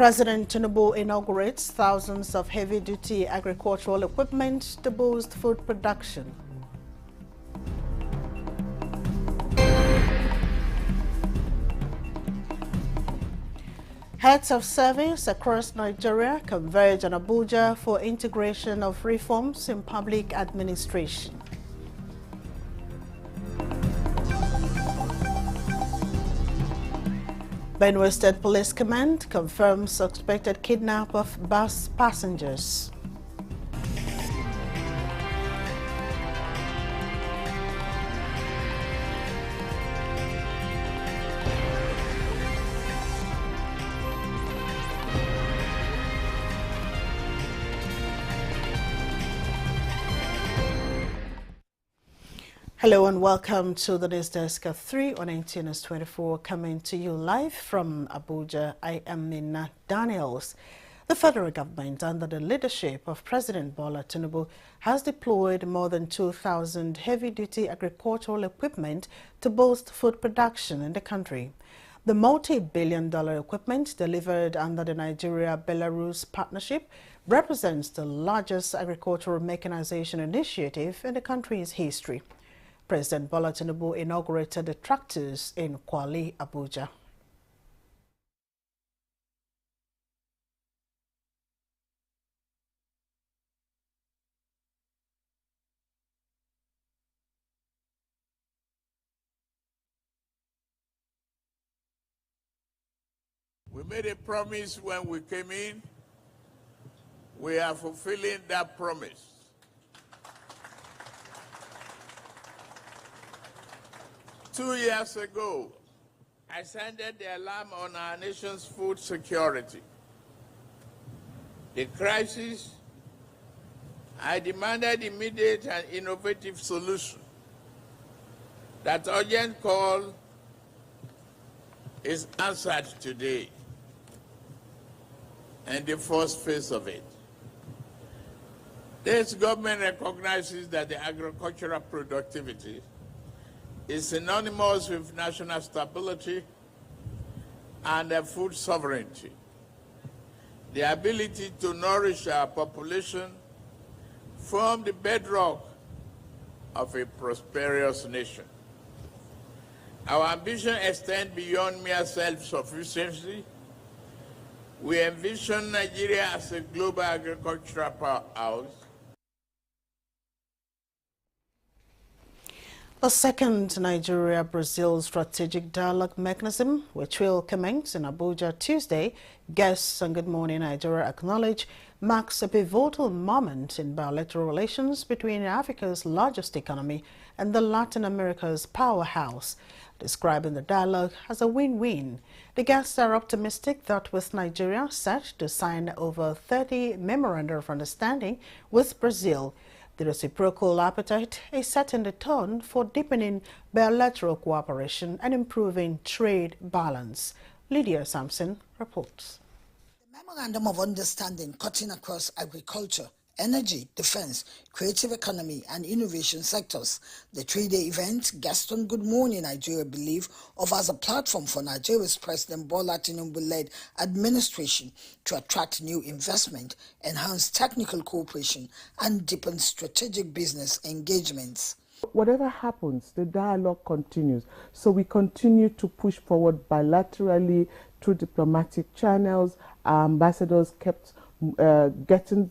President Tinubu inaugurates thousands of heavy-duty agricultural equipment to boost food production. Heads of service across Nigeria converge on Abuja for integration of reforms in public administration. Benue State Police Command confirms suspected kidnap of bus passengers. Hello and welcome to the News Desk at 3 on NTNS 24, coming to you live from Abuja. I am Nina Daniels. The federal government, under the leadership of President Bola Tinubu, has deployed more than 2,000 heavy-duty agricultural equipment to boost food production in the country. The multi-billion-dollar equipment delivered under the Nigeria-Belarus partnership represents the largest agricultural mechanization initiative in the country's history. President Bola Tinubu inaugurated the tractors in Kwali, Abuja. We made a promise when we came in. We are fulfilling that promise. Two years ago, I sounded the alarm on our nation's food security. The crisis, I demanded immediate and innovative solution. That urgent call is answered today, and the first phase of it. This government recognizes that the agricultural productivity is synonymous with national stability and food sovereignty. The ability to nourish our population form the bedrock of a prosperous nation. Our ambition extends beyond mere self-sufficiency. We envision Nigeria as a global agricultural powerhouse. The second Nigeria-Brazil strategic dialogue mechanism, which will commence in Abuja Tuesday, guests on Good Morning Nigeria acknowledge, marks a pivotal moment in bilateral relations between Africa's largest economy and the Latin America's powerhouse. Describing the dialogue as a win-win, the guests are optimistic that with Nigeria set to sign over 30 memoranda of understanding with Brazil, the reciprocal appetite is setting the tone for deepening bilateral cooperation and improving trade balance. Lydia Sampson reports. The Memorandum of Understanding cutting across agriculture, energy, defense, creative economy and innovation sectors. The three-day event, guests on Good Morning Nigeria believe, offers a platform for Nigeria's President Bola Tinubu-led administration to attract new investment, enhance technical cooperation and deepen strategic business engagements. Whatever happens, the dialogue continues. So we continue to push forward bilaterally through diplomatic channels. Our ambassadors kept getting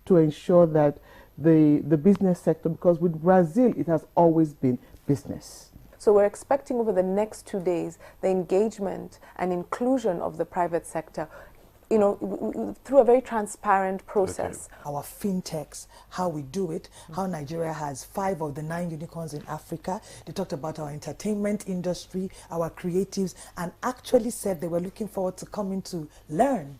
to ensure that the business sector, because with Brazil it has always been business. So we're expecting over the next 2 days the engagement and inclusion of the private sector, through a very transparent process. Okay. Our fintechs, how we do it, how Nigeria has 5 of the 9 unicorns in Africa. They talked about our entertainment industry, our creatives, and actually said they were looking forward to coming to learn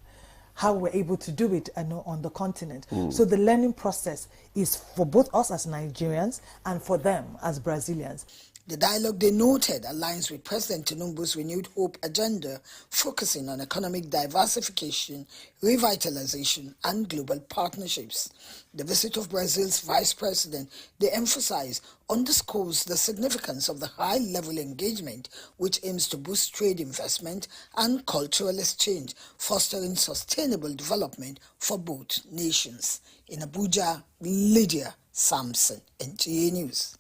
how we're able to do it on the continent. So the learning process is for both us as Nigerians and for them as Brazilians. The dialogue, they noted, aligns with President Tinubu's renewed hope agenda, focusing on economic diversification, revitalization, and global partnerships. The visit of Brazil's vice president, they emphasize, underscores the significance of the high-level engagement which aims to boost trade investment and cultural exchange, fostering sustainable development for both nations. In Abuja, Lydia Sampson, NTA News.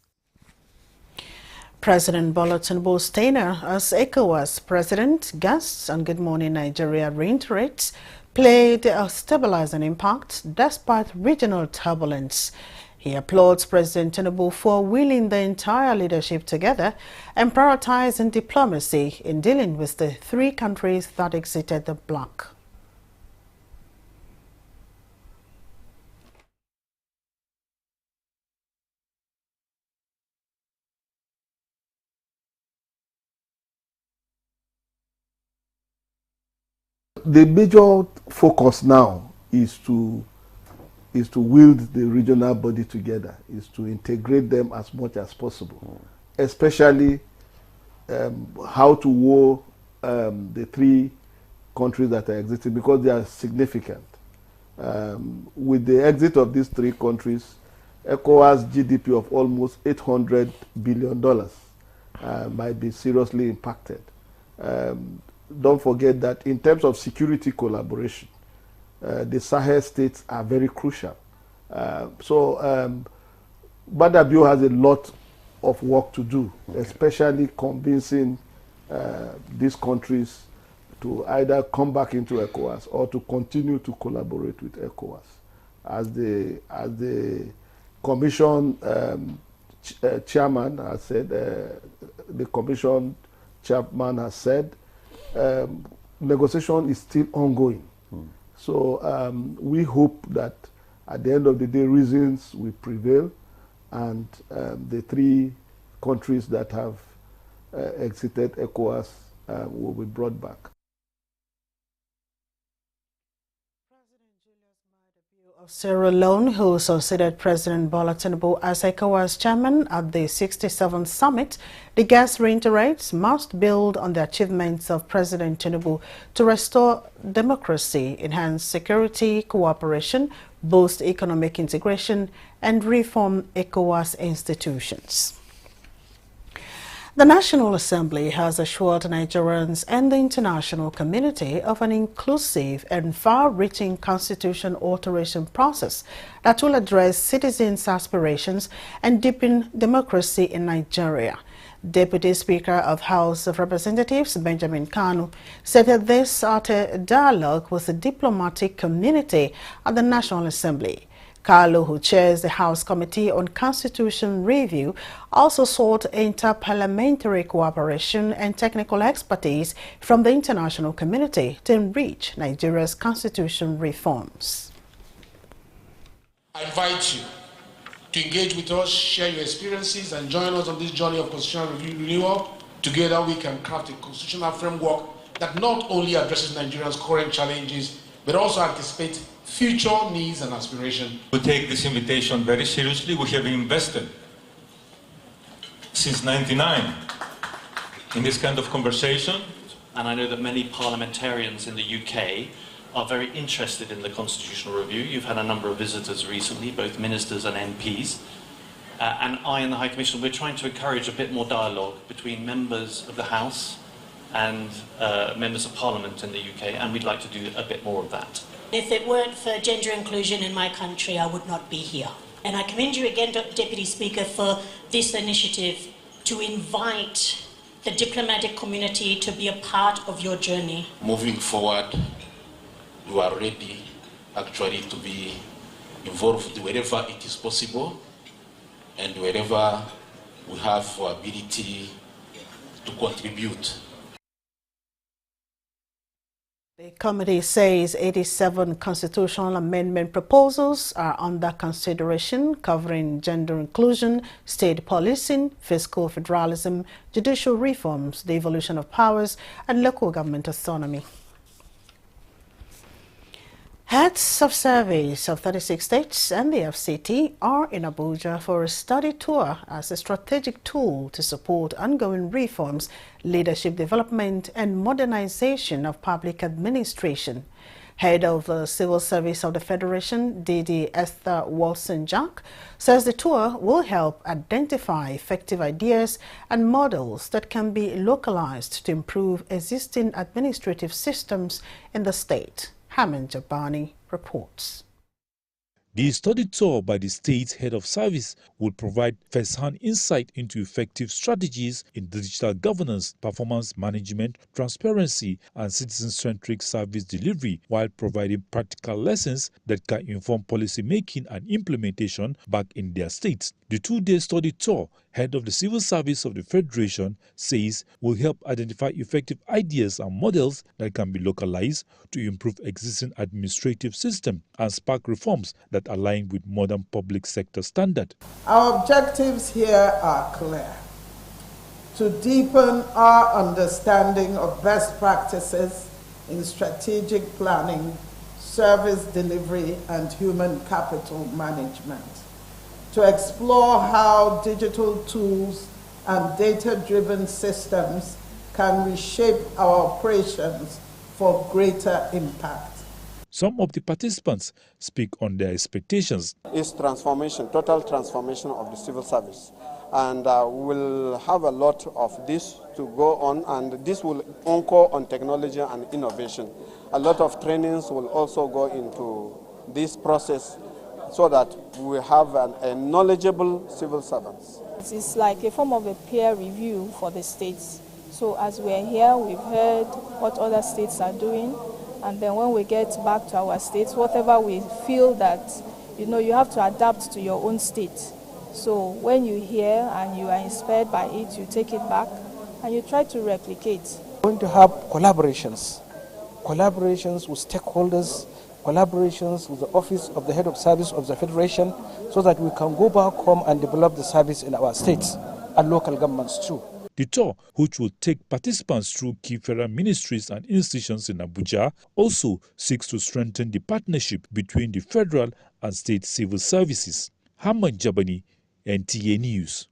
President Bola Tinubu's tenure as ECOWAS president, guests on Good Morning Nigeria reiterates, played a stabilizing impact despite regional turbulence. He applauds President Tinubu for willing the entire leadership together and prioritizing diplomacy in dealing with the three countries that exited the bloc. The major focus now is to wield the regional body together, is to integrate them as much as possible, especially how to woo the three countries that are exiting, because they are significant. With the exit of these three countries, ECOWAS GDP of almost $800 billion might be seriously impacted. Don't forget that in terms of security collaboration, the Sahel states are very crucial. Badabio has a lot of work to do, especially convincing these countries to either come back into ECOWAS or to continue to collaborate with ECOWAS. As the Commission chairman has said, the Commission chairman has said, negotiation is still ongoing. So we hope that at the end of the day, reasons will prevail, and the three countries that have exited ECOWAS will be brought back. Of Sierra Leone, who succeeded President Bola Tinubu as ECOWAS chairman at the 67th summit, the guest reiterates must build on the achievements of President Tinubu to restore democracy, enhance security cooperation, boost economic integration, and reform ECOWAS institutions. The National Assembly has assured Nigerians and the international community of an inclusive and far-reaching constitution alteration process that will address citizens' aspirations and deepen democracy in Nigeria. Deputy Speaker of House of Representatives Benjamin Kanu said that this at a dialogue with the diplomatic community at the National Assembly. Kalu, who chairs the House Committee on Constitution Review, also sought inter-parliamentary cooperation and technical expertise from the international community to enrich Nigeria's constitution reforms. I invite you to engage with us, share your experiences, and join us on this journey of constitutional renewal. Together we can craft a constitutional framework that not only addresses Nigeria's current challenges, but also anticipates future needs and aspirations. We take this invitation very seriously. We have invested since '99 in this kind of conversation. And I know that many parliamentarians in the UK are very interested in the constitutional review. You've had a number of visitors recently, both ministers and MPs. And I and the High Commission, we're trying to encourage a bit more dialogue between members of the House and members of Parliament in the UK, and we'd like to do a bit more of that. If it weren't for gender inclusion in my country, I would not be here. And I commend you again, Deputy Speaker, for this initiative to invite the diplomatic community to be a part of your journey. Moving forward, you are ready actually to be involved wherever it is possible and wherever we have our ability to contribute. The committee says 87 constitutional amendment proposals are under consideration, covering gender inclusion, state policing, fiscal federalism, judicial reforms, the evolution of powers, and local government autonomy. Heads of service of 36 states and the FCT are in Abuja for a study tour as a strategic tool to support ongoing reforms, leadership development and modernization of public administration. Head of the Civil Service of the Federation, DD Esther Wilson-Jack, says the tour will help identify effective ideas and models that can be localized to improve existing administrative systems in the state. Haman Jabani reports. The study tour by the state's head of service will provide first-hand insight into effective strategies in digital governance, performance management, transparency, and citizen-centric service delivery, while providing practical lessons that can inform policy making and implementation back in their states. The two-day study tour, head of the Civil Service of the Federation says, will help identify effective ideas and models that can be localized to improve existing administrative systems and spark reforms that align with modern public sector standards. Our objectives here are clear: to deepen our understanding of best practices in strategic planning, service delivery, and human capital management, to explore how digital tools and data-driven systems can reshape our operations for greater impact. Some of the participants speak on their expectations. It's transformation, total transformation of the civil service. And we'll have a lot of this to go on, and this will anchor on technology and innovation. A lot of trainings will also go into this process so that we have a knowledgeable civil servants. It's like a form of a peer review for the states. So as we're here, we've heard what other states are doing, and then when we get back to our states, whatever we feel that, you have to adapt to your own state. So when you hear and you are inspired by it, you take it back and you try to replicate. We're going to have collaborations with stakeholders, collaborations with the Office of the Head of Service of the Federation, so that we can go back home and develop the service in our states and local governments too. The tour, which will take participants through key federal ministries and institutions in Abuja, also seeks to strengthen the partnership between the federal and state civil services. Hamad Jabani, NTA News.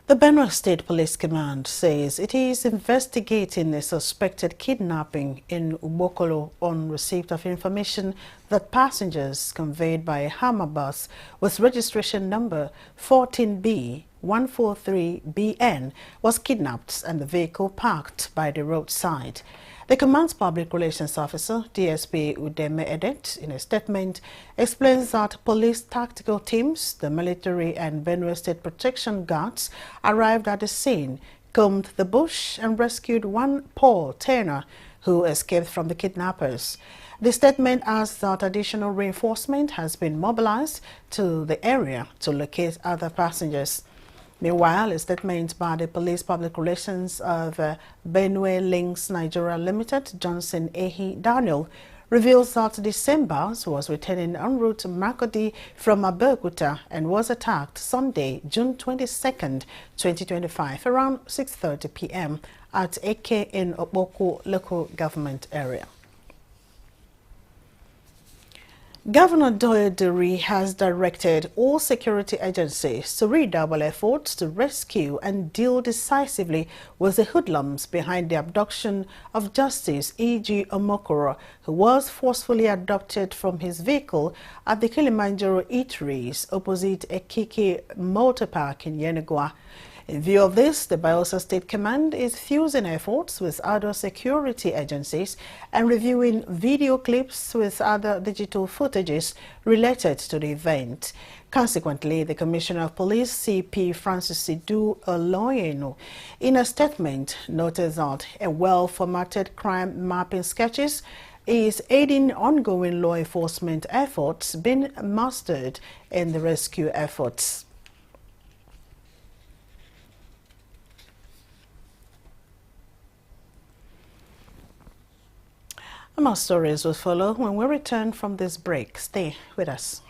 The Benue State Police Command says it is investigating a suspected kidnapping in Ubokolo on receipt of information that passengers conveyed by a Hammer bus with registration number 14B143BN was kidnapped and the vehicle parked by the roadside. The command's public relations officer, DSP Udeme Edet, in a statement, explains that police tactical teams, the military and Benue State Protection Guards arrived at the scene, combed the bush and rescued one Paul Turner who escaped from the kidnappers. The statement adds that additional reinforcement has been mobilized to the area to locate other passengers. Meanwhile, a statement by the police public relations of Benue Links Nigeria Limited, Johnson Ehi Daniel, reveals that December was returning en route to Makurdi from Abeokuta and was attacked Sunday, June 22nd, 2025, around 6:30 p.m. at Eke in Oboko local government area. Governor Doyle Duri has directed all security agencies to redouble efforts to rescue and deal decisively with the hoodlums behind the abduction of Justice E.G. Omokoro, who was forcefully abducted from his vehicle at the Kilimanjaro Eateries opposite Ekiki Motor Park in Yenagoa. In view of this, the Bayelsa State Command is fusing efforts with other security agencies and reviewing video clips with other digital footages related to the event. Consequently, the Commissioner of Police, CP Francis Sidu Oloyenu, in a statement noted that a well-formatted crime mapping sketches is aiding ongoing law enforcement efforts being mastered in the rescue efforts. More stories will follow when we return from this break. Stay with us.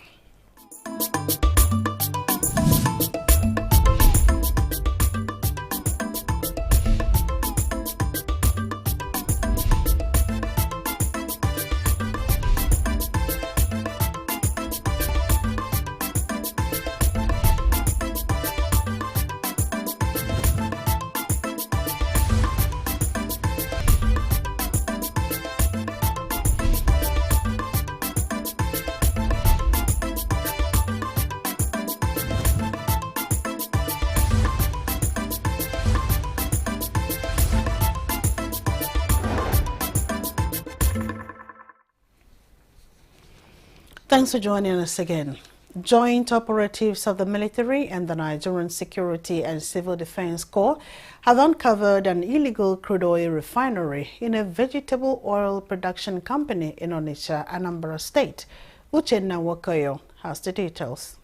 Thanks for joining us again. Joint operatives of the military and the Nigerian Security and Civil Defense Corps have uncovered an illegal crude oil refinery in a vegetable oil production company in Onitsha, Anambra State. Uchenna Wokoyo has the details.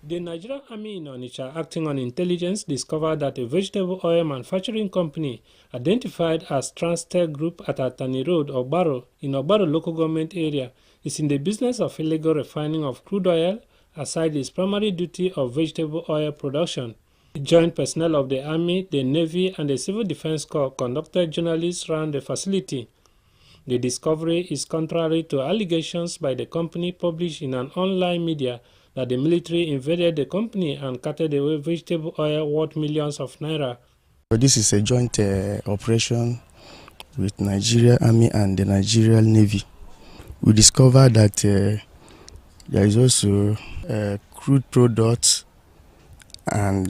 The Nigerian Army in Onitsha, acting on intelligence, discovered that a vegetable oil manufacturing company identified as Transtech Group at Atani Road, Ogbaro, in Ogbaro local government area, is in the business of illegal refining of crude oil aside its primary duty of vegetable oil production. The joint personnel of the Army, the Navy, and the Civil Defense Corps conducted journalists around the facility. The discovery is contrary to allegations by the company published in an online media that the military invaded the company and carted away vegetable oil worth millions of naira. This is a joint operation with Nigeria Army and the Nigerian Navy. We discovered that there is also crude products and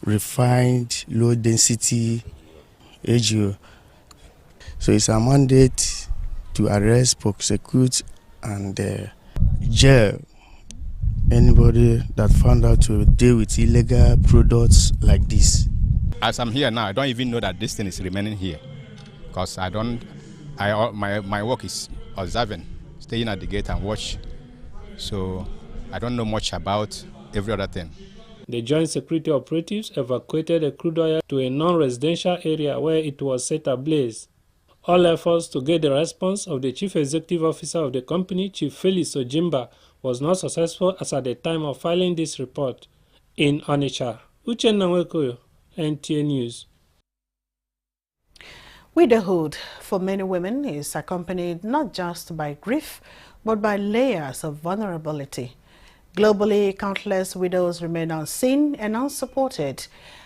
refined low-density AGO. So it's a mandate to arrest, prosecute, and jail anybody that found out to deal with illegal products like this. As I'm here now, I don't even know that this thing is remaining here, because my work is observing, staying at the gate and watch. So I don't know much about every other thing. The joint security operatives evacuated the crude oil to a non-residential area where it was set ablaze. All efforts to get the response of the Chief Executive Officer of the company, Chief Felix Ojimba, was not successful as at the time of filing this report. In Onitsha, Uchenna Wokoyo, NTA News. Widowhood for many women is accompanied not just by grief, but by layers of vulnerability. Globally, countless widows remain unseen and unsupported.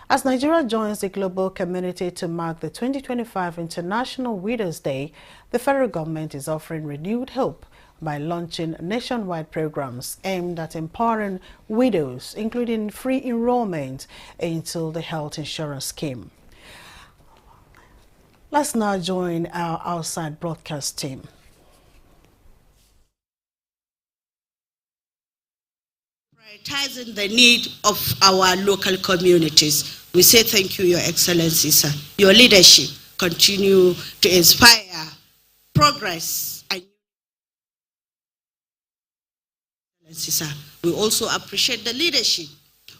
As Nigeria joins the global community to mark the 2025 International Widows' Day, the federal government is offering renewed hope by launching nationwide programs aimed at empowering widows, including free enrollment into the health insurance scheme. Let's now join our outside broadcast team. Prioritizing the need of our local communities. We say thank you, Your Excellency, sir. Your leadership continue to inspire progress. And sir, we also appreciate the leadership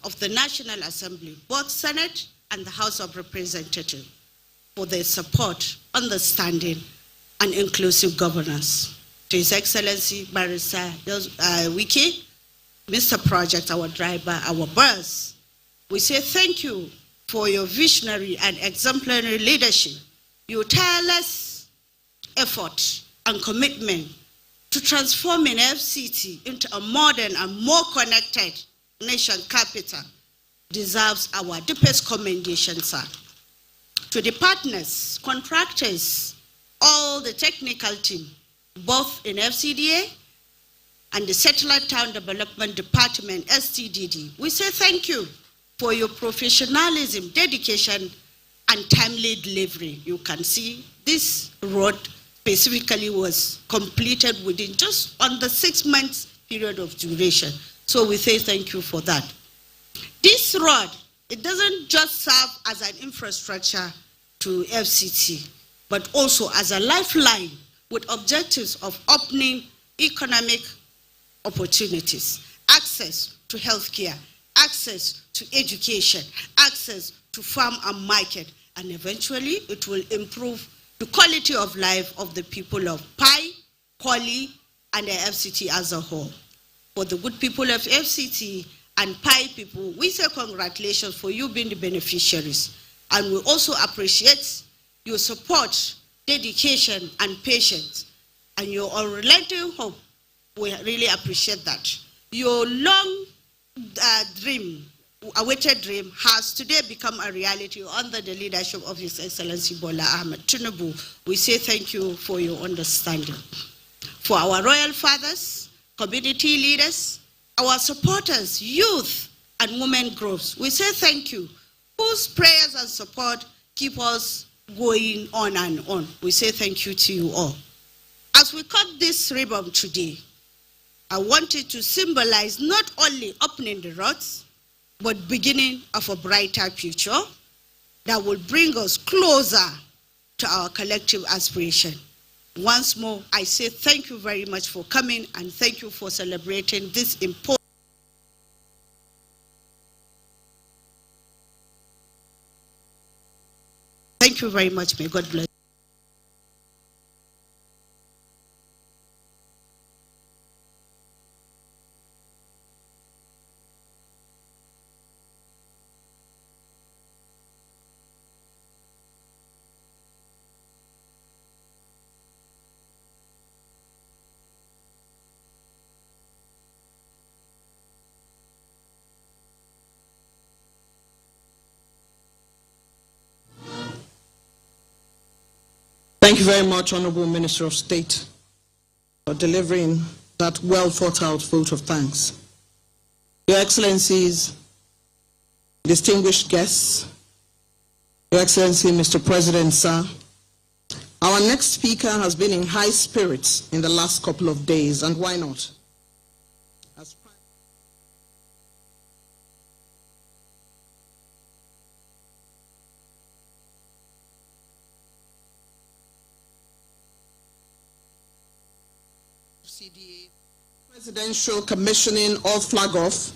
of the National Assembly, both Senate and the House of Representatives, for their support, understanding, and inclusive governance. To His Excellency Barrister Wiki, Mr. Project, our driver, our boss, we say thank you for your visionary and exemplary leadership, your tireless effort and commitment to transforming FCT into a modern and more connected nation capital deserves our deepest commendation, sir. To the partners, contractors, all the technical team, both in FCDA and the Satellite Town Development Department, STDD, we say thank you for your professionalism, dedication, and timely delivery. You can see this road specifically was completed within just on the 6 months period of duration. So we say thank you for that. This road, it doesn't just serve as an infrastructure to FCT, but also as a lifeline with objectives of opening economic opportunities, access to healthcare, access to education, access to farm and market, and eventually it will improve the quality of life of the people of Pai, Kwali, and the FCT as a whole. For the good people of FCT and Pai people, we say congratulations for you being the beneficiaries. And we also appreciate your support, dedication, and patience, and your unrelenting hope. We really appreciate that. Your long dream, awaited dream, has today become a reality under the leadership of His Excellency Bola Ahmed Tinubu. We say thank you for your understanding. For our royal fathers, community leaders, our supporters, youth, and women groups, we say thank you, whose prayers and support keep us going on and on. We say thank you to you all. As we cut this ribbon today, I want it to symbolize not only opening the roads, but beginning of a brighter future that will bring us closer to our collective aspiration. Once more, I say thank you very much for coming and thank you for celebrating this important. Thank you very much. May God bless. Thank you very much, Honorable Minister of State, for delivering that well thought out vote of thanks. Your Excellencies, distinguished guests, Your Excellency, Mr. President, sir, our next speaker has been in high spirits in the last couple of days, and why not? CDA, Presidential Commissioning or Flag Off